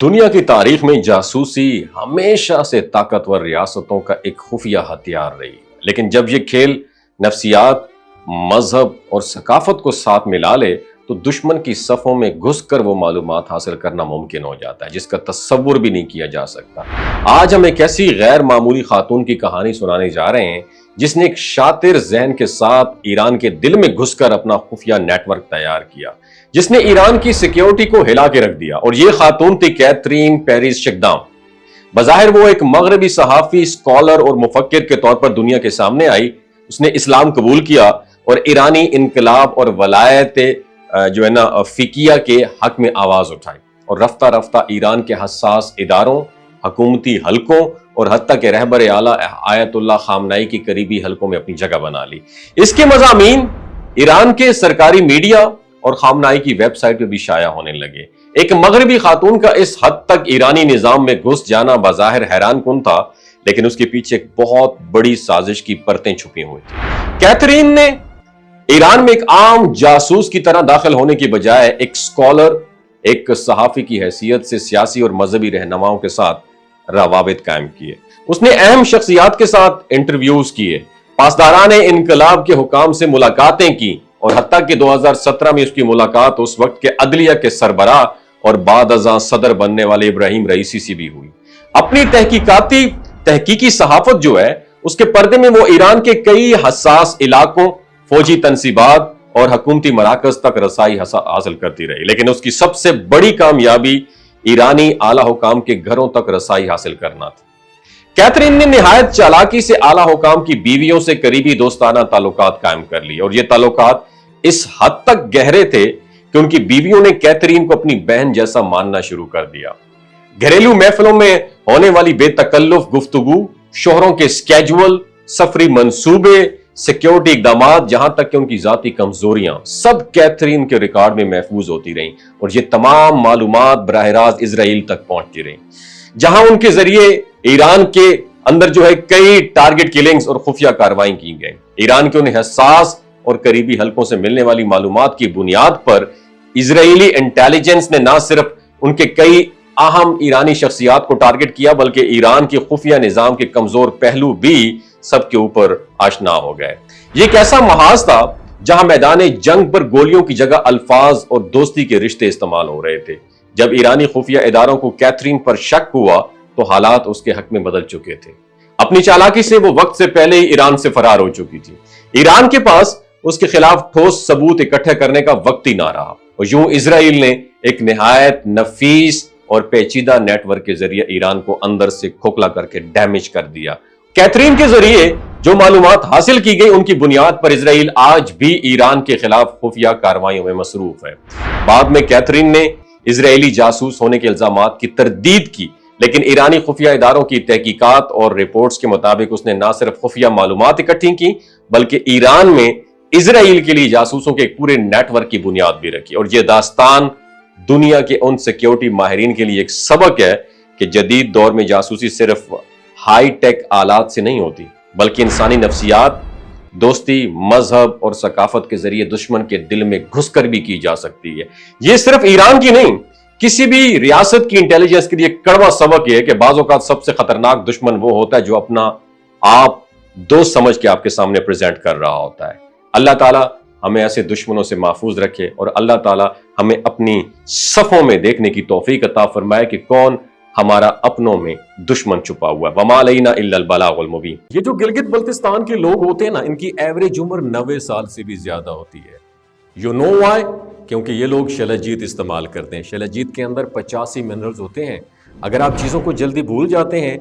दुनिया की तारीख में जासूसी हमेशा से ताकतवर रियासतों का एक खुफिया हथियार रही है। लेकिन जब ये खेल नफ्सियात, मजहब और सकाफत को साथ मिला ले तो दुश्मन की सफ़ों में घुसकर वो मालूमात हासिल करना मुमकिन हो जाता है जिसका तस्वुर भी नहीं किया जा सकता। आज हम एक ऐसी गैर मामूली खातून की कहानी सुनाने जा रहे हैं जिसने एक शातिर जहन के साथ ईरान के दिल में घुसकर अपना खुफिया नेटवर्क तैयार किया, जिसने ईरान की सिक्योरिटी को हिला के रख दिया। और ये खातून थी कैथरीन पेरिस शिकदाम। बज़ाहिर वो एक मगरबी सहाफ़ी, स्कॉलर और मुफक्किर के तौर पर दुनिया के सामने आई। उसने इस्लाम कबूल किया और ईरानी इनकलाब और वलायत जो है ना फिकिया के हक में आवाज उठाई और रफ्ता रफ्ता ईरान के हसास इदारों, हकूमती हलकों और हत्ता के रहबर आला आयतुल्लाह खामनाई की करीबी हलकों में अपनी जगह बना ली। इसके मज़ामीन ईरान के सरकारी मीडिया और खामनाई की वेबसाइट पर भी शाया होने लगे। एक मगरबी खातून का इस हद तक ईरानी निजाम में घुस जाना बज़ाहिर हैरान कुन था, लेकिन उसके पीछे एक बहुत बड़ी साजिश की परतें छुपी हुई थी। कैथरीन ने ईरान में एक आम जासूस की तरह दाखिल होने की बजाय एक स्कॉलर, एक सहाफी की हैसियत से सियासी और मजहबी रहनुमाओं के साथ रवाबित कायम किए। उसने अहम शख्सियात के साथ इंटरव्यूज किए, पासदारान इनकलाब के हुकाम से मुलाकातें की और हत्ता कि 2017 में उसकी मुलाकात उस वक्त के अदलिया के सरबराह और बाद अज़ां सदर बनने वाले इब्राहिम रईसी से भी हुई। अपनी तहकीकी सहाफत जो है उसके पर्दे में वो ईरान के कई हसास इलाकों, फौजी तनसीबात और हुकूमती मराकज तक रसाई हासिल करती रही। लेकिन उसकी सबसे बड़ी कामयाबी ईरानी आला हुकाम के घरों तक रसाई हासिल करना थी। कैथरीन ने निहायत चालाकी से आला हुकाम की बीवियों से करीबी दोस्ताना ताल्लुकात कायम कर लिए और ये ताल्लुकात इस हद तक गहरे थे कि उनकी बीवियों ने कैथरीन को अपनी बहन जैसा मानना शुरू कर दिया। घरेलू महफिलों में होने वाली बेतकल्लुफ गुफ्तगू, शोहरों के स्केजुअल, सफरी मंसूबे, सिक्योरिटी इकदाम, जहां तक कि उनकी जाती कमजोरियां, सब कैथरीन के रिकॉर्ड में महफूज होती रहीं और ये तमाम मालूमात बराह रास्त इजराइल तक पहुंचती रहीं, जहां उनके जरिए ईरान के अंदर जो है कई टारगेट किलिंग्स और खुफिया कार्रवाई की गई। ईरान के उन हसास और करीबी हलकों से मिलने वाली मालूमात की बुनियाद पर इजरायली इंटेलिजेंस ने न सिर्फ उनके कई अहम ईरानी शख्सियात को टारगेट किया बल्कि ईरान के खुफिया निजाम के कमजोर पहलू भी सबके ऊपर आशना हो गए। ये एक ऐसा महाज था जहां मैदान जंग पर गोलियों की जगह अल्फाज और दोस्ती के रिश्ते इस्तेमाल हो रहे थे। जब ईरानी खुफिया इदारों को कैथरीन पर शक हुआ तो हालात उसके हक में बदल चुके थे। अपनी चालाकी से वो वक्त से पहले ही ईरान से फरार हो चुकी थी। ईरान के पास उसके खिलाफ ठोस सबूत इकट्ठे करने का वक्त ही ना रहा और यूं इजराइल ने एक निहायत नफीस और पेचीदा नेटवर्क के जरिए ईरान को अंदर से खोखला करके डैमेज कर दिया। कैथरीन के जरिए जो मालूमात हासिल की गई उनकी बुनियाद पर इजराइल आज भी ईरान के खिलाफ खुफिया कार्रवाइयों में मसरूफ है। बाद में कैथरीन ने इजरायली जासूस होने के इल्जामात की तरदीद की, लेकिन ईरानी खुफिया इदारों की तहकीकात और रिपोर्ट्स के मुताबिक उसने न सिर्फ खुफिया मालूमात इकट्ठी की बल्कि ईरान में इजराइल के लिए जासूसों के एक पूरे नेटवर्क की बुनियाद भी रखी। और यह दास्तान दुनिया के उन सिक्योरिटी माहिरीन के लिए एक सबक है कि जदीद दौर में जासूसी सिर्फ हाई टेक आलात से नहीं होती बल्कि इंसानी नफ्सियात, दोस्ती, मजहब और सकाफत के जरिए दुश्मन के दिल में घुसकर भी की जा सकती है। यह सिर्फ ईरान की नहीं, किसी भी रियासत की इंटेलिजेंस के लिए कड़वा सबक है कि बाज़ औक़ात सबसे खतरनाक दुश्मन वो होता है जो अपना आप दोस्त समझ के आपके सामने प्रेजेंट कर रहा होता है। अल्लाह ताला हमें ऐसे दुश्मनों से महफूज रखे और अल्लाह ताला हमें अपनी सफ़ों में देखने की तौफीक अता फरमाए कि कौन हमारा अपनों में दुश्मन छुपा हुआ है। वमा अलैना इल्लल बलागुल मुबीन। ये जो गिलगित बल्तिस्तान के लोग होते हैं ना, इनकी एवरेज उम्र 90 साल से भी ज्यादा होती है। You know why? क्योंकि ये लोग शलजीत इस्तेमाल करते हैं। शलजीत के अंदर 85 मिनरल्स होते हैं। अगर आप चीज़ों को जल्दी भूल जाते हैं,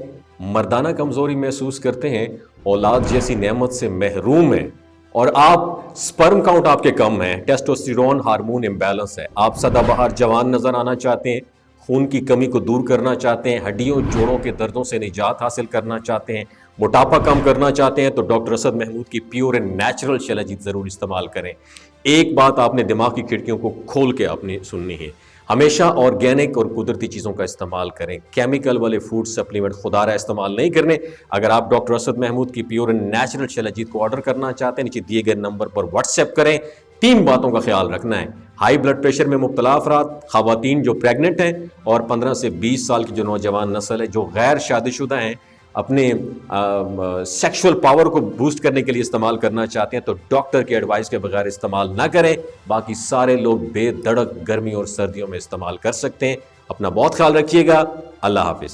मर्दाना कमजोरी महसूस करते हैं, औलाद जैसी नेमत से महरूम है और आप स्पर्म काउंट आपके कम है, टेस्टोस्टेरोन हार्मोन इम्बैलेंस है, आप सदाबहार जवान नजर आना चाहते हैं, खून की कमी को दूर करना चाहते हैं, हड्डियों जोड़ों के दर्दों से निजात हासिल करना चाहते हैं, मोटापा कम करना चाहते हैं, तो डॉक्टर असद महमूद की प्योर एंड नेचुरल शलजीत ज़रूर इस्तेमाल करें। एक बात आपने दिमाग की खिड़कियों को खोल के आपने सुननी है, हमेशा ऑर्गेनिक और कुदरती चीज़ों का इस्तेमाल करें। केमिकल वाले फूड सप्लीमेंट खुदारा इस्तेमाल नहीं करने। अगर आप डॉक्टर असद महमूद की प्योर एंड नेचुरल शलजीत को ऑर्डर करना चाहते हैं, नीचे दिए गए नंबर पर व्हाट्सएप करें। 3 बातों का ख्याल रखना है। ہائی بلڈ پریشر میں مبتلا افراد، خواتین جو پریگننٹ ہیں، اور 15 سے 20 سال کی جو نوجوان نسل ہے جو غیر شادی شدہ ہیں، اپنے سیکشول پاور کو بوسٹ کرنے کے لیے استعمال کرنا چاہتے ہیں تو ڈاکٹر کی ایڈوائس کے بغیر استعمال نہ کریں. باقی سارے لوگ بے دھڑک گرمی اور سردیوں میں استعمال کر سکتے ہیں. اپنا بہت خیال رکھیے گا. اللہ حافظ.